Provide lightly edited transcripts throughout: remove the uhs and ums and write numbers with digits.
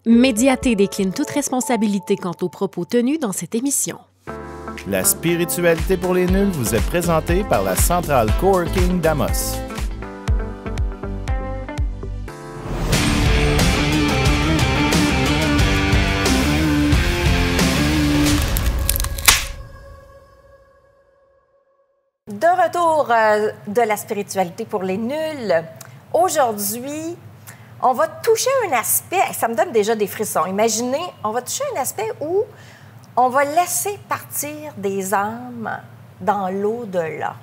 Médiaté décline toute responsabilité quant aux propos tenus dans cette émission. La spiritualité pour les nuls vous est présentée par la Centrale Coworking d'Amos. De retour de la spiritualité pour les nuls. Aujourd'hui, on va toucher un aspect, ça me donne déjà des frissons. Imaginez, on va toucher un aspect où on va laisser partir des âmes dans l'au-delà.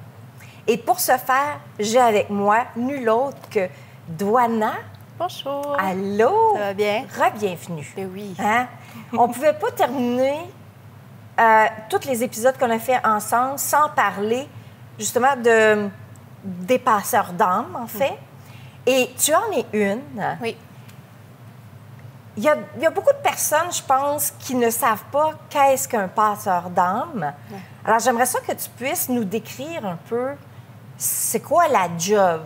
Et pour ce faire, j'ai avec moi nul autre que Dwana. Bonjour. Allô? Ça va bien? Re-bienvenue. Ben oui. Hein? On ne pouvait pas terminer tous les épisodes qu'on a fait ensemble sans parler justement des passeurs d'âme, en fait. Et tu en es une. Oui. Il y a beaucoup de personnes, je pense, qui ne savent pas qu'est-ce qu'un passeur d'âme. Ouais. Alors, j'aimerais ça que tu puisses nous décrire un peu c'est quoi la job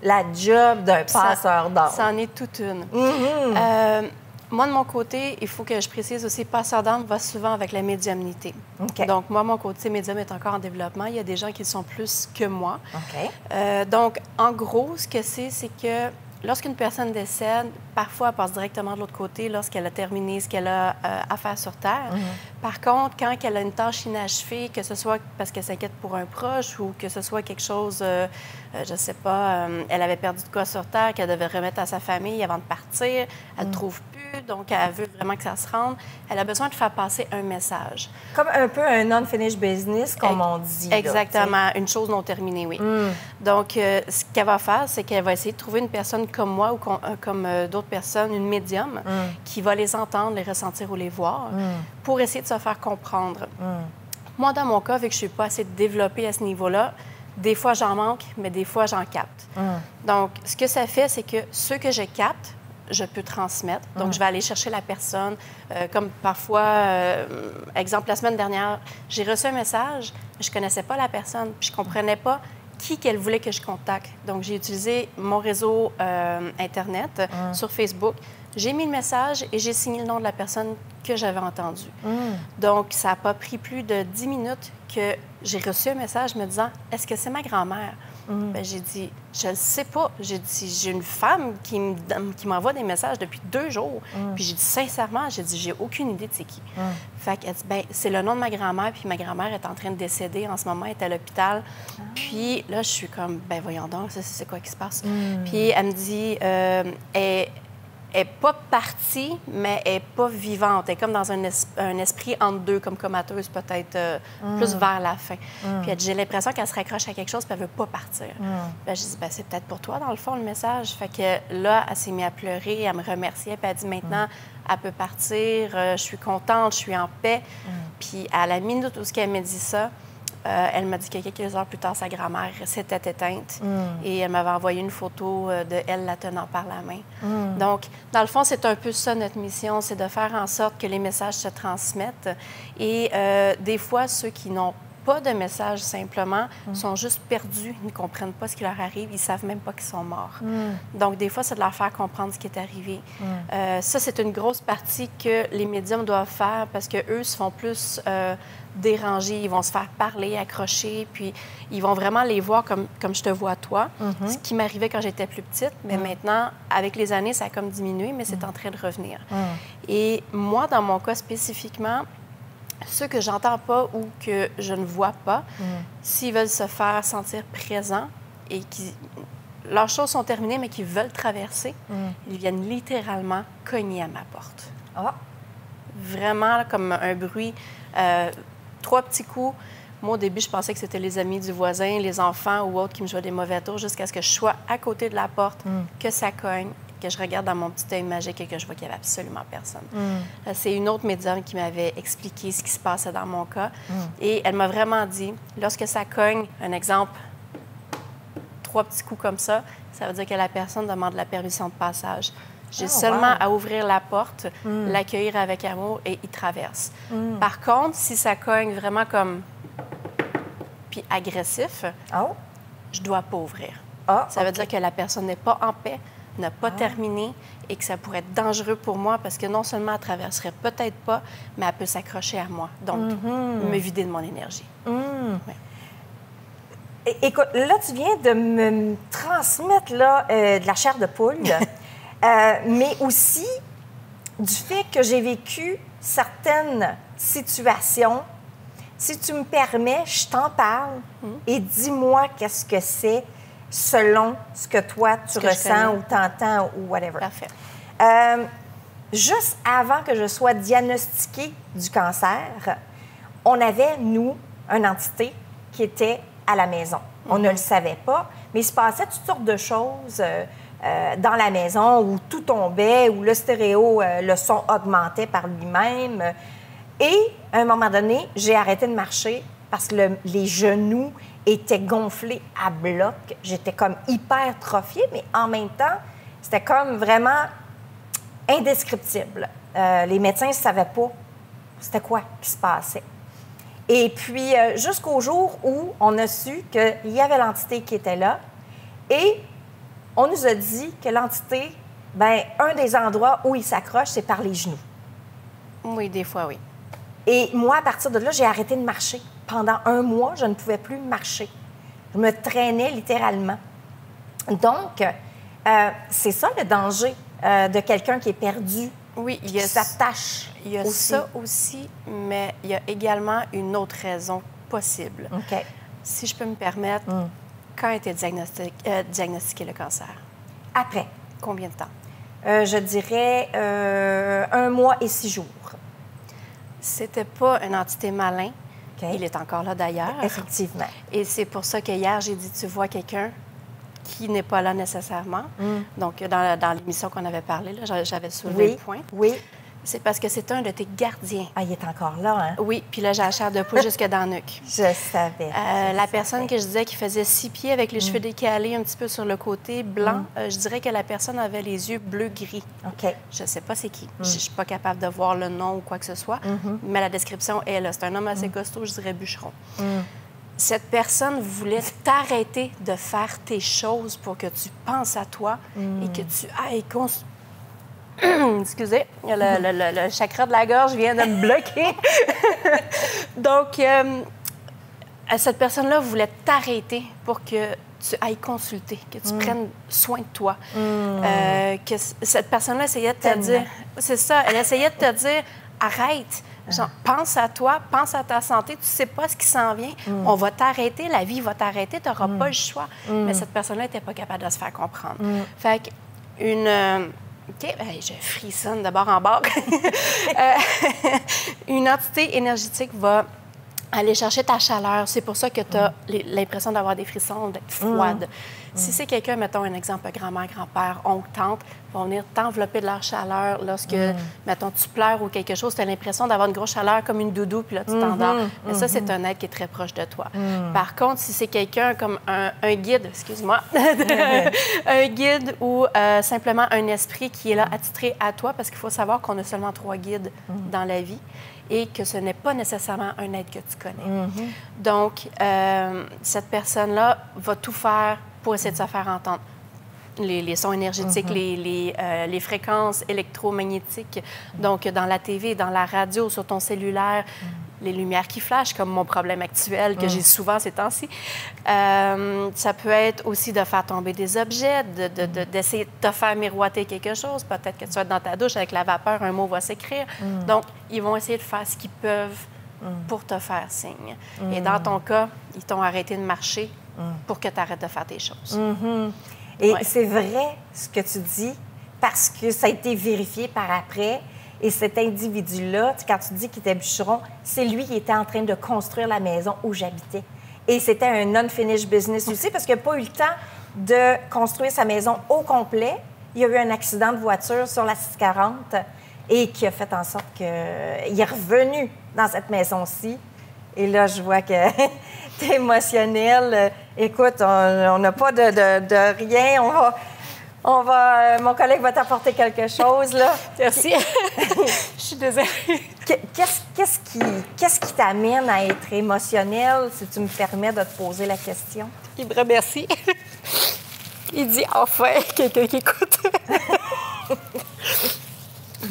d'un passeur d'âme. Ça en est toute une. Mm-hmm. Moi, de mon côté, il faut que je précise aussi, passeur d'âme va souvent avec la médiumnité. Okay. Donc, moi, mon côté médium est encore en développement. Il y a des gens qui le sont plus que moi. Okay. Donc, en gros, ce que c'est que lorsqu'une personne décède, parfois, elle passe directement de l'autre côté lorsqu'elle a terminé ce qu'elle a à faire sur Terre. Mm-hmm. Par contre, quand elle a une tâche inachevée, que ce soit parce qu'elle s'inquiète pour un proche ou que ce soit quelque chose, je ne sais pas, elle avait perdu de quoi sur Terre, qu'elle devait remettre à sa famille avant de partir, elle ne trouve plus, donc elle veut vraiment que ça se rende, elle a besoin de faire passer un message. Comme un peu un non-finished business, comme on dit. Exactement, là, une chose non terminée, oui. Donc, ce qu'elle va faire, c'est qu'elle va essayer de trouver une personne comme moi ou comme d'autres personnes, une médium, qui va les entendre, les ressentir ou les voir, pour essayer de se faire comprendre. Moi, dans mon cas, vu que je ne suis pas assez développée à ce niveau-là, des fois, j'en manque, mais des fois, j'en capte. Donc, ce que ça fait, c'est que ceux que je capte, je peux transmettre. Donc, je vais aller chercher la personne. Comme parfois, exemple, la semaine dernière, j'ai reçu un message, mais je ne connaissais pas la personne, puis je ne comprenais pas qui qu'elle voulait que je contacte. Donc, j'ai utilisé mon réseau Internet sur Facebook. J'ai mis le message et j'ai signé le nom de la personne que j'avais entendue. Donc, ça n'a pas pris plus de 10 minutes que j'ai reçu un message me disant « Est-ce que c'est ma grand-mère? » Bien, j'ai dit « Je ne sais pas. » J'ai dit « J'ai une femme qui m'envoie des messages depuis 2 jours. Puis j'ai dit « Sincèrement, j'ai aucune idée de c'est qui. » Fait qu'elle dit « Bien, c'est le nom de ma grand-mère, puis ma grand-mère est en train de décéder en ce moment, elle est à l'hôpital. Puis là, je suis comme « Ben voyons donc, c'est quoi qui se passe? » Puis elle me dit elle n'est pas partie, mais elle n'est pas vivante. Elle est comme dans un esprit entre deux, comme comateuse, peut-être plus vers la fin. Puis elle dit, j'ai l'impression qu'elle se raccroche à quelque chose, puis elle ne veut pas partir. Bien, je dis, ben, c'est peut-être pour toi, dans le fond, le message. Fait que là, elle s'est mise à pleurer, elle me remerciait, puis elle dit, maintenant, elle peut partir, je suis contente, je suis en paix. Puis à la minute où elle m'a dit ça, elle m'a dit que quelques heures plus tard, sa grand-mère s'était éteinte et elle m'avait envoyé une photo de elle la tenant par la main. Donc, dans le fond, c'est un peu ça notre mission, c'est de faire en sorte que les messages se transmettent. Et des fois, ceux qui n'ont pas de message simplement, sont juste perdus, ils ne comprennent pas ce qui leur arrive, ils ne savent même pas qu'ils sont morts. Donc, des fois, c'est de leur faire comprendre ce qui est arrivé. Ça, c'est une grosse partie que les médiums doivent faire parce qu'eux se font plus dérangés, ils vont se faire parler, accrocher, puis ils vont vraiment les voir comme je te vois toi, ce qui m'arrivait quand j'étais plus petite, mais maintenant, avec les années, ça a comme diminué, mais c'est en train de revenir. Et moi, dans mon cas spécifiquement, ceux que j'entends pas ou que je ne vois pas, s'ils veulent se faire sentir présents et qui leurs choses sont terminées, mais qu'ils veulent traverser, ils viennent littéralement cogner à ma porte. Vraiment là, comme un bruit, 3 petits coups. Moi, au début, je pensais que c'était les amis du voisin, les enfants ou autres qui me jouaient des mauvais tours jusqu'à ce que je sois à côté de la porte, que ça cogne, que je regarde dans mon petit œil magique et que je vois qu'il n'y avait absolument personne. C'est une autre médium qui m'avait expliqué ce qui se passait dans mon cas. Et elle m'a vraiment dit, lorsque ça cogne, un exemple, 3 petits coups comme ça veut dire que la personne demande la permission de passage. J'ai seulement à ouvrir la porte, l'accueillir avec amour et il traverse. Par contre, si ça cogne vraiment comme puis agressif, je ne dois pas ouvrir. Ça veut dire que la personne n'est pas en paix, n'a pas terminé et que ça pourrait être dangereux pour moi parce que non seulement elle traverserait peut-être pas, mais elle peut s'accrocher à moi. Donc, me vider de mon énergie. Ouais. Écoute, là, tu viens de me transmettre là, de la chair de poule, mais aussi du fait que j'ai vécu certaines situations. Si tu me permets, je t'en parle et dis-moi qu'est-ce que c'est selon ce que toi, tu ressens ou t'entends ou whatever. Parfait. Juste avant que je sois diagnostiquée du cancer, on avait, nous, une entité qui était à la maison. On ne le savait pas, mais il se passait toutes sortes de choses dans la maison où tout tombait, où le stéréo, le son augmentait par lui-même. Et à un moment donné, j'ai arrêté de marcher parce que les genoux étaient gonflés à bloc. J'étais comme hypertrophiée, mais en même temps, c'était comme vraiment indescriptible. Les médecins ne savaient pas c'était quoi qui se passait. Et puis, jusqu'au jour où on a su qu'il y avait l'entité qui était là et on nous a dit que l'entité, bien, un des endroits où il s'accroche, c'est par les genoux. Oui, des fois, oui. Et moi, à partir de là, j'ai arrêté de marcher. Pendant 1 mois, je ne pouvais plus marcher. Je me traînais littéralement. Donc, c'est ça le danger de quelqu'un qui est perdu, oui, qui s'attache. Il y a ça aussi, mais il y a également une autre raison possible. OK. Si je peux me permettre, quand a été diagnostiqué le cancer? Après. Combien de temps? Je dirais 1 mois et 6 jours. C'était pas une entité malin. OK. Il est encore là d'ailleurs. Effectivement. Et c'est pour ça que hier, j'ai dit, tu vois quelqu'un qui n'est pas là nécessairement. Donc, dans l'émission qu'on avait parlé, là, j'avais soulevé le point. Oui. C'est parce que c'est un de tes gardiens. Ah, il est encore là, hein? Oui, puis là, j'ai la chair de poule jusque dans le nuque. Je savais. La personne que je disais qui faisait 6 pieds avec les cheveux décalés un petit peu sur le côté, blanc, je dirais que la personne avait les yeux bleu-gris. OK. Je ne sais pas c'est qui. Je ne suis pas capable de voir le nom ou quoi que ce soit, mais la description est là. C'est un homme assez costaud, je dirais bûcheron. Cette personne voulait t'arrêter de faire tes choses pour que tu penses à toi et que tu ailles excusez, le chakra de la gorge vient de me bloquer. Donc, cette personne-là voulait t'arrêter pour que tu ailles consulter, que tu prennes soin de toi. Que cette personne-là essayait de te dire... C'est ça, elle essayait de te dire, arrête. Genre, pense à toi, pense à ta santé, tu sais pas ce qui s'en vient. On va t'arrêter, la vie va t'arrêter, tu n'auras pas le choix. Mais cette personne-là n'était pas capable de se faire comprendre. Fait qu'une... OK, bien, je frissonne de bord en bord. Une entité énergétique va aller chercher ta chaleur. C'est pour ça que tu as l'impression d'avoir des frissons, d'être froide. Si c'est quelqu'un, mettons un exemple, grand-mère, grand-père, oncle, tante, vont venir t'envelopper de leur chaleur lorsque, mettons, tu pleures ou quelque chose, tu as l'impression d'avoir une grosse chaleur comme une doudou, puis là, tu t'endors. Mais ça, c'est un être qui est très proche de toi. Par contre, si c'est quelqu'un comme un guide, excuse-moi, un guide ou simplement un esprit qui est là attitré à toi, parce qu'il faut savoir qu'on a seulement 3 guides dans la vie et que ce n'est pas nécessairement un être que tu connais. Donc, cette personne-là va tout faire pour essayer de se faire entendre. Les sons énergétiques, les fréquences électromagnétiques, donc dans la TV, dans la radio, sur ton cellulaire, les lumières qui flashent, comme mon problème actuel que j'ai souvent ces temps-ci. Ça peut être aussi de faire tomber des objets, d'essayer de te faire miroiter quelque chose. Peut-être que tu vas être dans ta douche avec la vapeur, un mot va s'écrire. Donc, ils vont essayer de faire ce qu'ils peuvent pour te faire signe. Et dans ton cas, ils t'ont arrêté de marcher pour que tu arrêtes de faire tes choses. Et c'est vrai ce que tu dis, parce que ça a été vérifié par après. Et cet individu-là, quand tu dis qu'il était bûcheron, c'est lui qui était en train de construire la maison où j'habitais. Et c'était un non-finished business aussi, parce qu'il n'a pas eu le temps de construire sa maison au complet. Il y a eu un accident de voiture sur la 640 et qui a fait en sorte qu'il est revenu dans cette maison-ci. Et là, je vois que tu es émotionnel. Écoute, on n'a pas de rien. Mon collègue va t'apporter quelque chose, là. Merci. Je suis désolée. Qu'est-ce qui t'amène à être émotionnel, si tu me permets de te poser la question? Il me remercie. Il dit enfin quelqu'un qui écoute.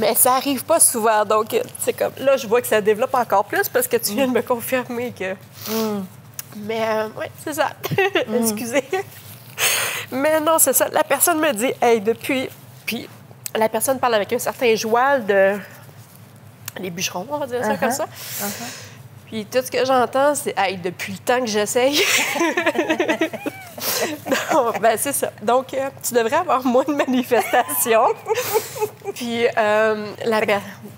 Mais ça arrive pas souvent. Donc, c'est comme là, je vois que ça développe encore plus parce que tu viens de me confirmer que. Mais oui, c'est ça. Excusez. Mais non, c'est ça. La personne me dit, hey, depuis. Puis la personne parle avec un certain joual de. Les bûcherons, on va dire ça comme ça. Puis tout ce que j'entends, c'est, hey, depuis le temps que j'essaye. Donc, ben, c'est ça. Donc, tu devrais avoir moins de manifestations. Puis,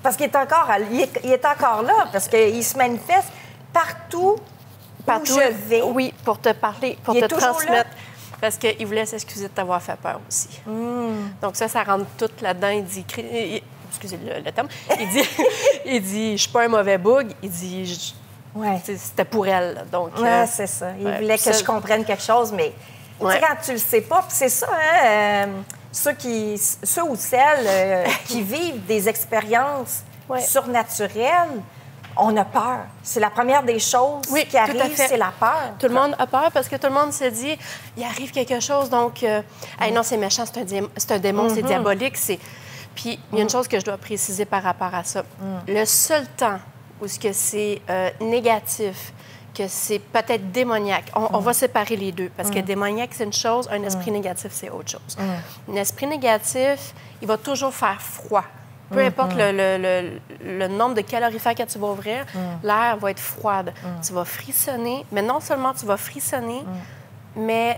Parce qu'il est encore, il est encore là, parce qu'il se manifeste partout où je vais. Oui, pour te parler, pour te transmettre. Parce qu'il voulait s'excuser de t'avoir fait peur aussi. Donc, ça rentre tout là-dedans. Il dit... Excusez le terme. Il dit, je suis pas un mauvais boug. Il dit, c'était pour elle. Donc, c'est ça. Il voulait que je comprenne quelque chose, mais tu sais, quand tu le sais pas, puis c'est ça, hein, ceux ou celles qui vivent des expériences surnaturelles, on a peur. C'est la première des choses qui arrive, c'est la peur. Tout le monde a peur parce que tout le monde se dit, il arrive quelque chose, donc, hey, non, c'est méchant, c'est un démon, c'est diabolique, c'est... Puis, il y a une chose que je dois préciser par rapport à ça. Le seul temps où c'est négatif, que c'est peut-être démoniaque, on va séparer les deux, parce que démoniaque, c'est une chose, un esprit négatif, c'est autre chose. Un esprit négatif, il va toujours faire froid. Peu importe le nombre de calorifères que tu vas ouvrir, l'air va être froide. Tu vas frissonner, mais non seulement tu vas frissonner, mais...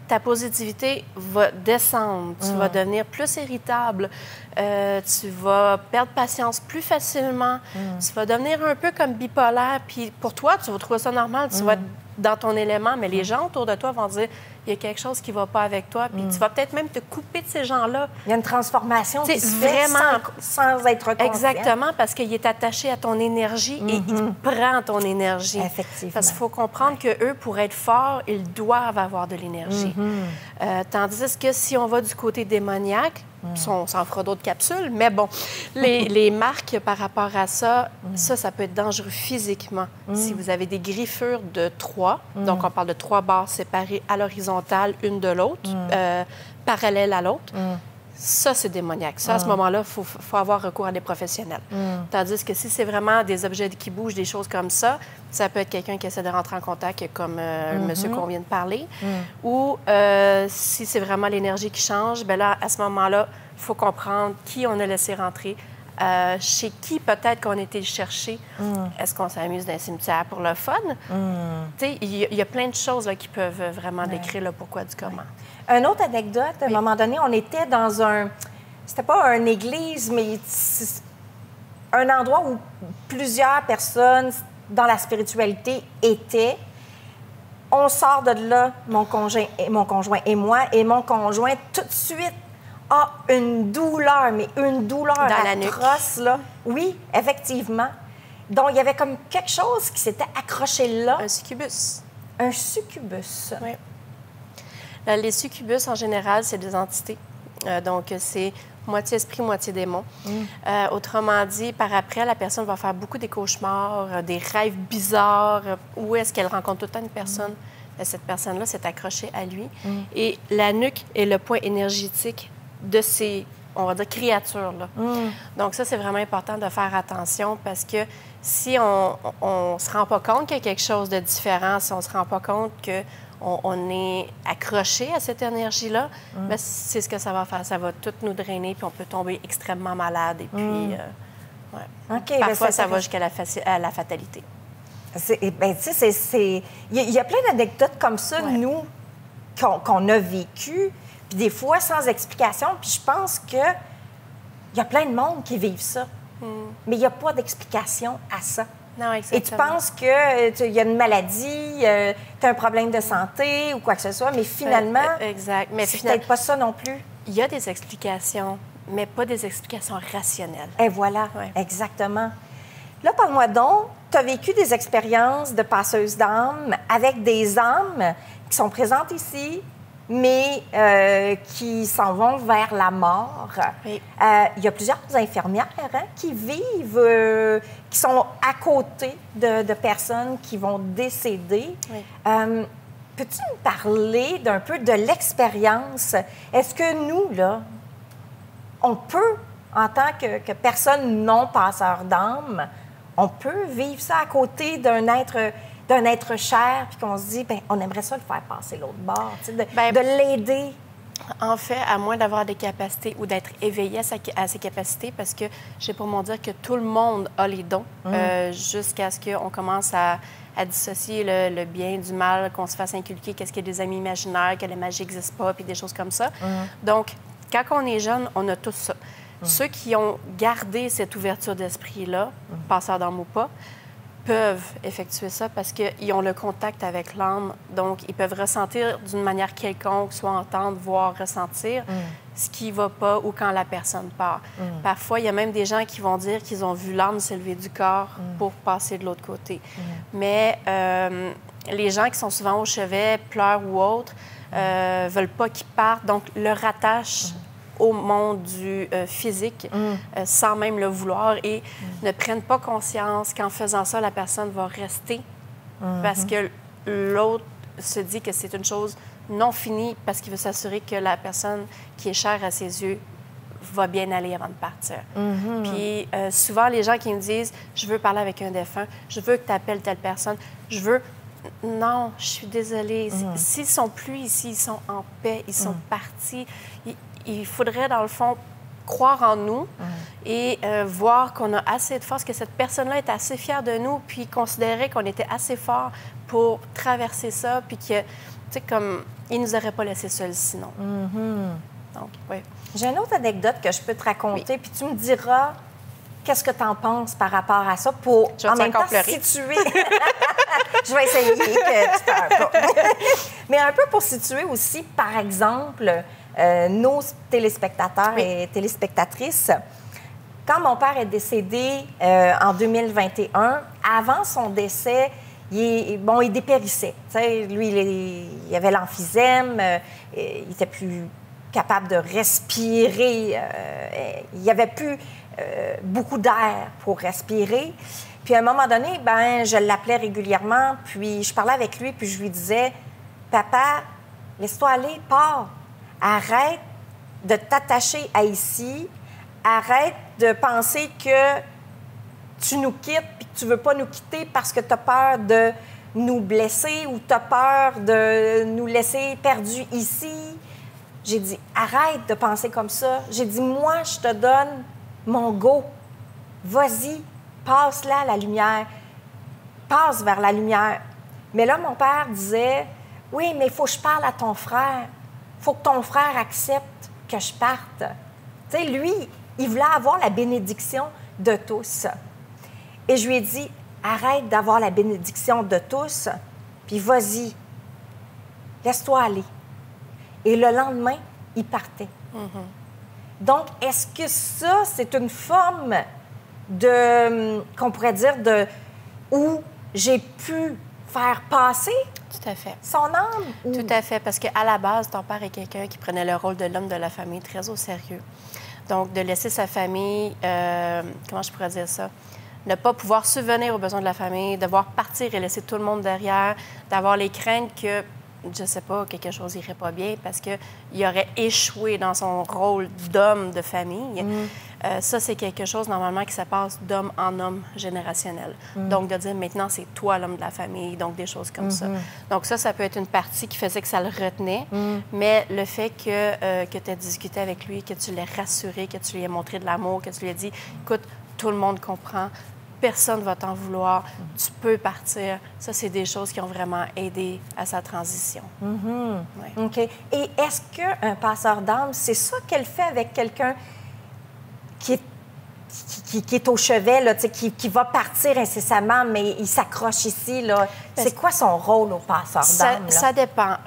ta positivité va descendre, tu vas devenir plus irritable, tu vas perdre patience plus facilement, tu vas devenir un peu comme bipolaire, puis pour toi, tu vas trouver ça normal, tu vas être dans ton élément, mais les gens autour de toi vont dire il y a quelque chose qui ne va pas avec toi, puis tu vas peut-être même te couper de ces gens-là. Il y a une transformation qui se fait sans être conscient. Exactement, parce qu'il est attaché à ton énergie et il prend ton énergie. Effectivement. Parce qu'il faut comprendre qu'eux, pour être forts, ils doivent avoir de l'énergie. Tandis que si on va du côté démoniaque, on s'en fera d'autres capsules, mais bon, les marques par rapport à ça, ça peut être dangereux physiquement. Si vous avez des griffures de 3, donc on parle de 3 barres séparées à l'horizontale, une de l'autre, parallèles à l'autre, ça, c'est démoniaque. Ça, à ce moment-là, il faut avoir recours à des professionnels. Tandis que si c'est vraiment des objets qui bougent, des choses comme ça peut être quelqu'un qui essaie de rentrer en contact, comme le monsieur qu'on vient de parler. Ou si c'est vraiment l'énergie qui change, bien là, à ce moment-là, il faut comprendre qui on a laissé rentrer, chez qui peut-être qu'on a été chercher. Est-ce qu'on s'amuse dans un cimetière pour le fun? Tu sais, il y a plein de choses là, qui peuvent vraiment décrire le pourquoi du comment. Une autre anecdote, à un moment donné, on était dans c'était pas une église, mais un endroit où plusieurs personnes dans la spiritualité étaient. On sort de là, mon conjoint et moi, et mon conjoint, tout de suite, a une douleur, mais une douleur atroce, là. Oui, effectivement. Donc, il y avait comme quelque chose qui s'était accroché là. Un succubus. Un succubus. Oui. Les succubus, en général, c'est des entités. Donc, c'est moitié esprit, moitié démon. Autrement dit, par après, la personne va faire beaucoup des cauchemars, des rêves bizarres. Où est-ce qu'elle rencontre tout le temps une personne? Cette personne-là s'est accrochée à lui. Et la nuque est le point énergétique de ces, on va dire, créatures-là. Donc, ça, c'est vraiment important de faire attention parce que si on ne se rend pas compte qu'il y a quelque chose de différent, si on ne se rend pas compte qu'on est accroché à cette énergie-là, bien, c'est ce que ça va faire. Ça va tout nous drainer, puis on peut tomber extrêmement malade. Et puis, parfois, ça va jusqu'à la fatalité. Bien, tu sais, il y a plein d'anecdotes comme ça, nous, qu'on a vécues, puis des fois sans explication. Puis je pense qu'il y a plein de monde qui vivent ça. Mais il n'y a pas d'explication à ça. Non, exactement. Et tu penses qu'il y a une maladie, tu as un problème de santé ou quoi que ce soit, mais finalement, exact. Mais c'est peut-être pas ça non plus. Il y a des explications, mais pas des explications rationnelles. Et voilà, exactement. Là, parle-moi donc, tu as vécu des expériences de passeuse d'âme avec des âmes qui sont présentes ici, mais qui s'en vont vers la mort. Oui. Il y a plusieurs infirmières qui vivent, qui sont à côté de personnes qui vont décéder. Oui. Peux-tu nous parler d'un peu de l'expérience? Est-ce que nous, là, on peut en tant que personne non passeur d'âme, on peut vivre ça à côté d'un être cher, puis qu'on se dit, bien, on aimerait ça le faire passer l'autre bord, tu sais, de l'aider. En fait, à moins d'avoir des capacités ou d'être éveillé à ses capacités, parce que j'ai pour mon dire que tout le monde a les dons, jusqu'à ce qu'on commence à dissocier le bien du mal, qu'on se fasse inculquer qu'est-ce qu'il y a des amis imaginaires, que la magie n'existe pas, puis des choses comme ça. Donc, quand on est jeune, on a tout ça. Ceux qui ont gardé cette ouverture d'esprit-là, passeurs d'âme ou pas, peuvent effectuer ça parce qu'ils ont le contact avec l'âme. Donc, ils peuvent ressentir d'une manière quelconque, soit entendre, voir, ressentir ce qui ne va pas ou quand la personne part. Parfois, il y a même des gens qui vont dire qu'ils ont vu l'âme s'élever du corps pour passer de l'autre côté. Mais les gens qui sont souvent au chevet, pleurent ou autres, veulent pas qu'ils partent, donc leur rattachent au monde du physique sans même le vouloir et ne prennent pas conscience qu'en faisant ça, la personne va rester parce que l'autre se dit que c'est une chose non finie parce qu'il veut s'assurer que la personne qui est chère à ses yeux va bien aller avant de partir. Puis souvent, les gens qui me disent « Je veux parler avec un défunt, je veux que tu appelles telle personne, je veux... » Non, je suis désolée. S'ils sont plus ici, ils sont en paix, ils sont partis. Il faudrait, dans le fond, croire en nous et voir qu'on a assez de force, que cette personne-là est assez fière de nous, puis considérer qu'on était assez fort pour traverser ça, puis que, tu sais, comme, il nous aurait pas laissé seuls sinon. Donc, oui. J'ai une autre anecdote que je peux te raconter, puis tu me diras qu'est-ce que tu en penses par rapport à ça pour, en même temps, situer... Je vais essayer que tu pleures pas. Mais un peu pour situer aussi, par exemple... nos téléspectateurs et téléspectatrices. Quand mon père est décédé en 2021, avant son décès, il dépérissait. T'sais, lui, il avait l'emphysème, il n'était plus capable de respirer, il n'y avait plus beaucoup d'air pour respirer. Puis à un moment donné, je l'appelais régulièrement, puis je parlais avec lui, puis je lui disais, « Papa, laisse-toi aller, pars. Arrête de t'attacher à ici. Arrête de penser que tu nous quittes et que tu ne veux pas nous quitter parce que tu as peur de nous blesser ou tu as peur de nous laisser perdus ici. » J'ai dit, arrête de penser comme ça. J'ai dit, moi, je te donne mon go. Vas-y, passe là la lumière. Passe vers la lumière. Mais là, mon père disait, oui, mais il faut que je parle à ton frère. Il faut que ton frère accepte que je parte. Tu sais, lui, il voulait avoir la bénédiction de tous. Et je lui ai dit, arrête d'avoir la bénédiction de tous, puis vas-y, laisse-toi aller. Et le lendemain, il partait. Donc, est-ce que ça, c'est une forme de, qu'on pourrait dire, où j'ai pu faire passer Tout à fait. son âme? Tout à fait, parce qu'à la base, ton père est quelqu'un qui prenait le rôle de l'homme de la famille très au sérieux. Donc, de laisser sa famille, comment je pourrais dire ça? Ne pas pouvoir subvenir aux besoins de la famille, devoir partir et laisser tout le monde derrière, d'avoir les craintes que, je sais pas, quelque chose irait pas bien parce qu'il aurait échoué dans son rôle d'homme de famille. Ça, c'est quelque chose, normalement, qui se passe d'homme en homme générationnel. Donc, de dire, maintenant, c'est toi l'homme de la famille, donc des choses comme ça. Donc, ça peut être une partie qui faisait que ça le retenait, mais le fait que tu as discuté avec lui, que tu l'aies rassuré, que tu lui aies montré de l'amour, que tu lui aies dit, écoute, tout le monde comprend, personne ne va t'en vouloir, tu peux partir. Ça, c'est des choses qui ont vraiment aidé à sa transition. Ouais. OK. Et est-ce qu'un passeur d'âme, c'est ça qu'elle fait avec quelqu'un qui est au chevet, là, qui va partir incessamment, mais il s'accroche ici, là? C'est quoi son rôle au passeur d'âme? Ça dépend.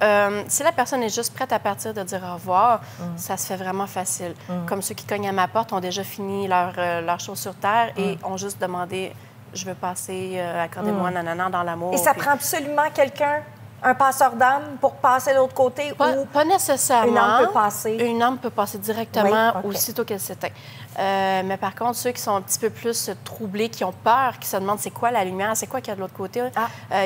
Si la personne est juste prête à partir de dire au revoir, ça se fait vraiment facile. Comme ceux qui cognent à ma porte ont déjà fini leur chose sur Terre et ont juste demandé « je veux passer, accordez-moi nanana dans l'amour ». Et ça prend absolument quelqu'un, un passeur d'âme, pour passer de l'autre côté? Pas nécessairement. Une âme peut passer? Une âme peut passer directement oui, okay. aussitôt qu'elle s'éteint. Mais par contre, ceux qui sont un petit peu plus troublés, qui ont peur, qui se demandent c'est quoi la lumière, c'est quoi qu'il y a de l'autre côté,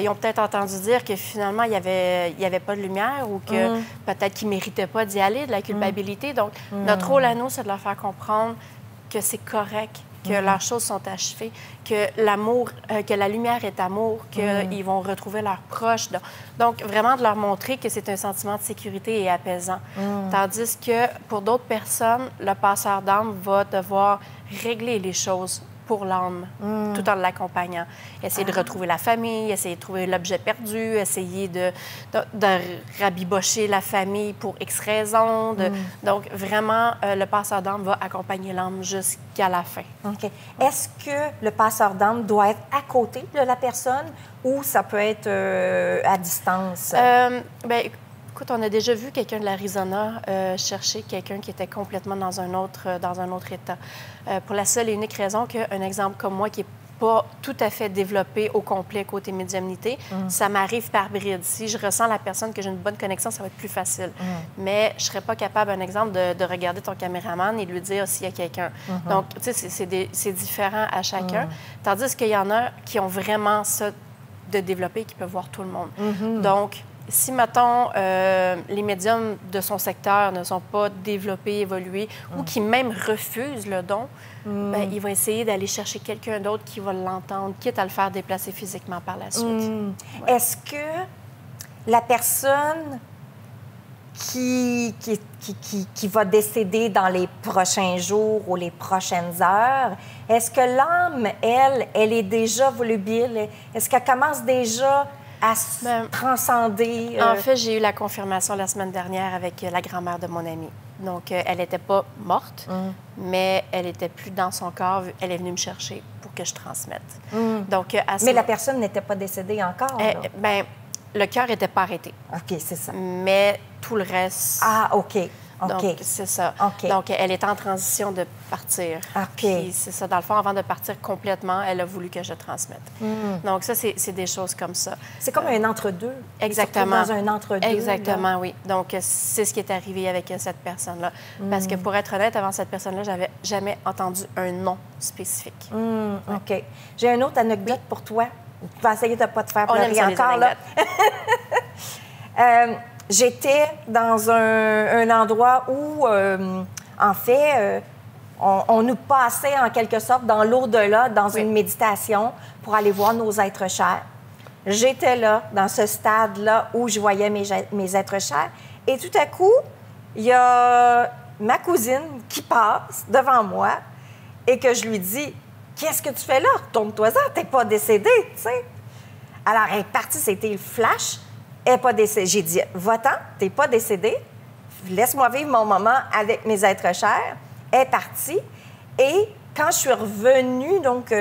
ils ont peut-être entendu dire que finalement, il n'y avait pas de lumière ou que peut-être qu'ils ne méritaient pas d'y aller, de la culpabilité. Donc, notre rôle à nous, c'est de leur faire comprendre que c'est correct, que leurs choses sont achevées, que l'amour, que la lumière est amour, qu'ils vont retrouver leurs proches. Donc, vraiment de leur montrer que c'est un sentiment de sécurité et apaisant. Tandis que pour d'autres personnes, le passeur d'âme va devoir régler les choses pour l'âme, tout en l'accompagnant. Essayer de retrouver la famille, essayer de trouver l'objet perdu, essayer de rabibocher la famille pour X raisons. Donc, vraiment, le passeur d'âme va accompagner l'âme jusqu'à la fin. OK. Est-ce que le passeur d'âme doit être à côté de la personne ou ça peut être à distance? Bien, écoute, on a déjà vu quelqu'un de l'Arizona chercher quelqu'un qui était complètement dans un autre état. Pour la seule et unique raison qu'un exemple comme moi qui n'est pas tout à fait développé au complet côté médiumnité, ça m'arrive par bride. Si je ressens la personne, que j'ai une bonne connexion, ça va être plus facile. Mais je ne serais pas capable, un exemple, de regarder ton caméraman et de lui dire s'il y a quelqu'un. Donc, tu sais, c'est différent à chacun. Tandis qu'il y en a qui ont vraiment ça de développer, qui peuvent voir tout le monde. Donc, si, mettons, les médiums de son secteur ne sont pas développés, évolués, ou qui même refusent le don, bien, il va essayer d'aller chercher quelqu'un d'autre qui va l'entendre, quitte à le faire déplacer physiquement par la suite. Ouais. Est-ce que la personne qui va décéder dans les prochains jours ou les prochaines heures, est-ce que l'âme, elle est déjà volubile? Est-ce qu'elle commence déjà à se transcender? En fait, j'ai eu la confirmation la semaine dernière avec la grand-mère de mon amie. Donc, elle n'était pas morte, mais elle n'était plus dans son corps. Elle est venue me chercher pour que je transmette. Donc, mais la personne n'était pas décédée encore? Bien, le cœur n'était pas arrêté. OK, c'est ça. Mais tout le reste... Ah, OK. Donc, c'est ça. Okay. Donc, elle est en transition de partir. Puis, c'est ça. Dans le fond, avant de partir complètement, elle a voulu que je transmette. Donc, ça, c'est des choses comme ça. C'est comme un entre-deux. Exactement. Dans un entre-deux. Exactement, là. oui. Donc, c'est ce qui est arrivé avec cette personne-là. Parce que, pour être honnête, avant cette personne-là, j'avais jamais entendu un nom spécifique. OK. J'ai une autre anecdote pour toi. Tu vas essayer de ne pas te faire pleurer encore, là. J'étais dans un endroit où, en fait, on nous passait en quelque sorte dans l'au-delà, dans une méditation pour aller voir nos êtres chers. J'étais là, dans ce stade-là où je voyais mes êtres chers. Et tout à coup, il y a ma cousine qui passe devant moi et que je lui dis « Qu'est-ce que tu fais là? Retourne-toi-en, t'es pas décédée, tu sais. » Alors, elle est partie, c'était le flash. Elle n'est pas décédée. J'ai dit, va-t'en, tu n'es pas décédée. Laisse-moi vivre mon moment avec mes êtres chers. Elle est partie. Et quand je suis revenue, donc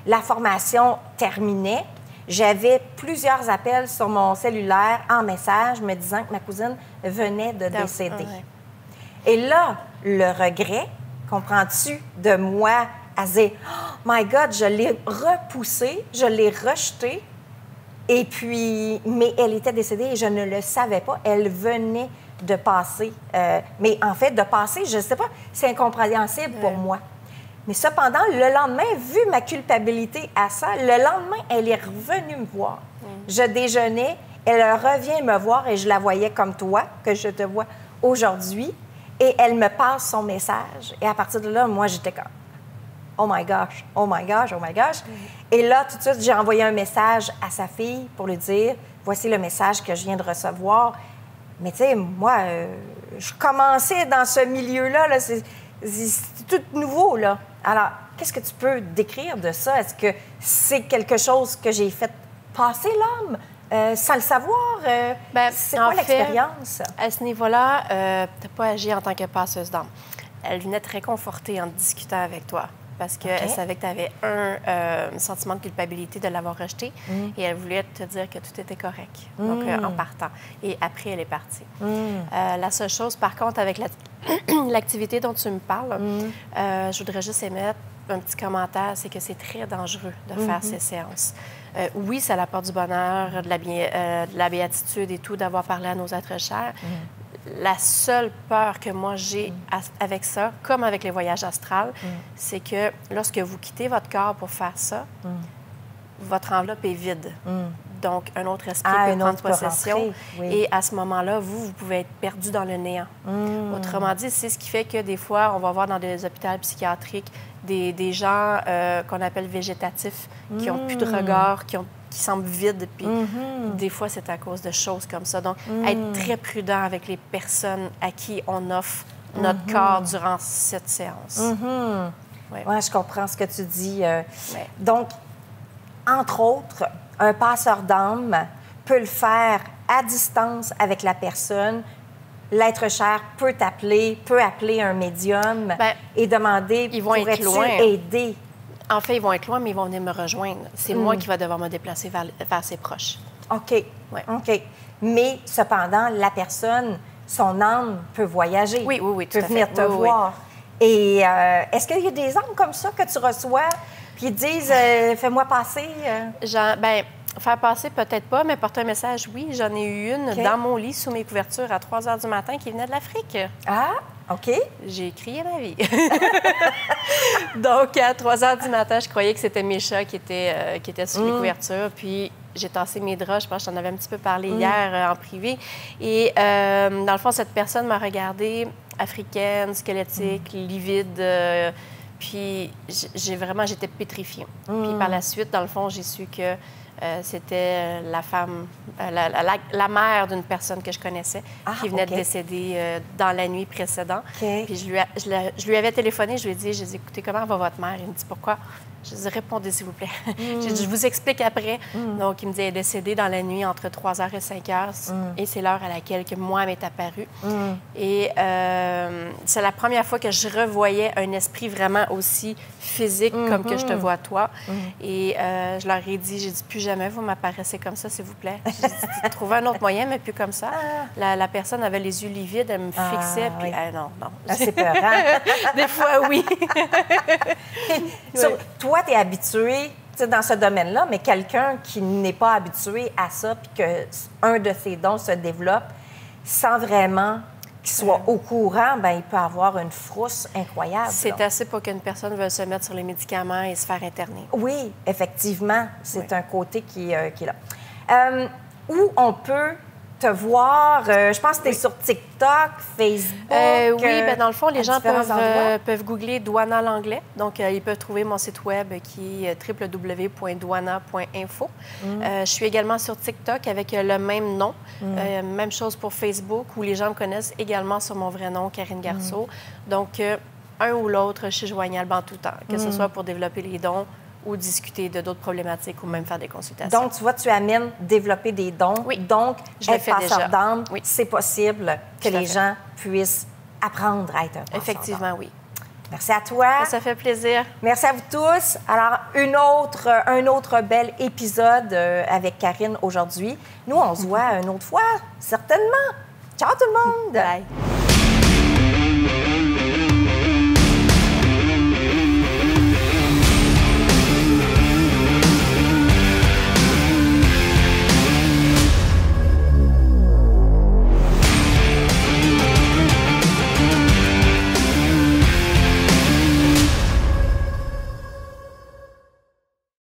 la formation terminait, j'avais plusieurs appels sur mon cellulaire en message me disant que ma cousine venait de décéder. Et là, le regret, comprends-tu, de moi, à dire, oh my God, je l'ai repoussée, je l'ai rejetée. Et puis, mais elle était décédée et je ne le savais pas. Elle venait de passer. Mais en fait, de passer, je ne sais pas, c'est incompréhensible pour moi. Mais cependant, le lendemain, vu ma culpabilité à ça, le lendemain, elle est revenue me voir. Je déjeunais, elle revient me voir et je la voyais comme toi, que je te vois aujourd'hui. Et elle me passe son message. Et à partir de là, moi, j'étais comme... Oh my gosh, oh my gosh, oh my gosh. Et là, tout de suite, j'ai envoyé un message à sa fille pour lui dire, voici le message que je viens de recevoir. Mais tu sais, moi, je commençais dans ce milieu-là, là, c'est tout nouveau, là. Alors, qu'est-ce que tu peux décrire de ça? Est-ce que c'est quelque chose que j'ai fait passer l'âme sans le savoir? C'est quoi l'expérience? À ce niveau-là, tu n'as pas agi en tant que passeuse d'âme. Elle venait te réconforter en discutant avec toi. Parce qu'elle savait que tu avais un sentiment de culpabilité de l'avoir rejeté et elle voulait te dire que tout était correct, donc en partant. Et après, elle est partie. La seule chose, par contre, avec l'activité dont tu me parles, je voudrais juste émettre un petit commentaire, c'est que c'est très dangereux de faire ces séances. Oui, ça apporte du bonheur, de la béatitude et tout, d'avoir parlé à nos êtres chers. La seule peur que moi j'ai avec ça, comme avec les voyages astrales, c'est que lorsque vous quittez votre corps pour faire ça, votre enveloppe est vide. Donc, un autre esprit un peut prendre autre peut possession. rentrer, oui. Et à ce moment-là, vous pouvez être perdu dans le néant. Autrement dit, c'est ce qui fait que des fois, on va voir dans des hôpitaux psychiatriques des gens qu'on appelle végétatifs, qui n'ont plus de regard, qui semblent vides. Puis des fois, c'est à cause de choses comme ça. Donc, être très prudent avec les personnes à qui on offre notre corps durant cette séance. Oui, je comprends ce que tu dis. Donc, entre autres, un passeur d'âme peut le faire à distance avec la personne. L'être cher peut appeler un médium et demander ils vont être loin. aider. En fait, ils vont être loin, mais ils vont venir me rejoindre. C'est moi qui vais devoir me déplacer vers ses proches. OK. Ouais. OK. Mais cependant, la personne, son âme peut voyager. Oui, tout à fait. Peut venir te voir. Et est-ce qu'il y a des âmes comme ça que tu reçois puis ils disent fais-moi passer? Faire passer, peut-être pas, mais porter un message, oui. J'en ai eu une dans mon lit, sous mes couvertures, à 3 h du matin, qui venait de l'Afrique. Ah, OK. J'ai crié ma vie. Donc, à 3 h du matin, je croyais que c'était mes chats qui étaient sous les couvertures. Puis, j'ai tassé mes draps. Je pense que je t'en avais un petit peu parlé hier en privé. Et, dans le fond, cette personne m'a regardée, africaine, squelettique, livide. Puis, j'étais pétrifiée. Puis, par la suite, dans le fond, j'ai su que c'était la femme, la mère d'une personne que je connaissais qui venait de décéder dans la nuit précédente. Puis je lui avais téléphoné, je lui ai dit, écoutez, comment va votre mère? Il me dit, pourquoi? Je lui ai dit, répondez, s'il vous plaît. J'ai dit, je vous explique après. Donc, il me dit, elle est décédée dans la nuit entre 3 h et 5 h. Et c'est l'heure à laquelle que moi m'est apparue. Et c'est la première fois que je revoyais un esprit vraiment aussi physique comme que je te vois toi. Et je leur ai dit, j'ai dit, plus jamais vous m'apparaissez comme ça, s'il vous plaît. J'ai dit, trouver un autre moyen, mais plus comme ça. La personne avait les yeux livides, elle me fixait, puis non. C'est peurant. Des fois, oui. Toi, tu es habitué dans ce domaine-là, mais quelqu'un qui n'est pas habitué à ça, puis qu'un de ses dons se développe, sans vraiment qu'il soit au courant, il peut avoir une frousse incroyable. C'est assez pour qu'une personne veuille se mettre sur les médicaments et se faire interner. Oui, effectivement, c'est un côté qui est là. Où on peut te voir? Je pense que tu es sur TikTok, Facebook. Oui, dans le fond, les gens peuvent googler Douana Langlais. Donc, ils peuvent trouver mon site web qui est www.douana.info. Je suis également sur TikTok avec le même nom. Même chose pour Facebook, où les gens me connaissent également sur mon vrai nom, Karine Garceau. Donc, un ou l'autre, je suis joignable en tout temps, que ce soit pour développer les dons ou discuter de d'autres problématiques ou même faire des consultations. Donc, tu vois, tu amènes développer des dons. Oui. Donc, être passeur d'âme, oui. C'est possible que les gens puissent apprendre à être un passeur d'âme. Effectivement, oui. Merci à toi. Ça fait plaisir. Merci à vous tous. Alors, un autre bel épisode avec Karine aujourd'hui. Nous, on se voit une autre fois, certainement. Ciao tout le monde! Bye.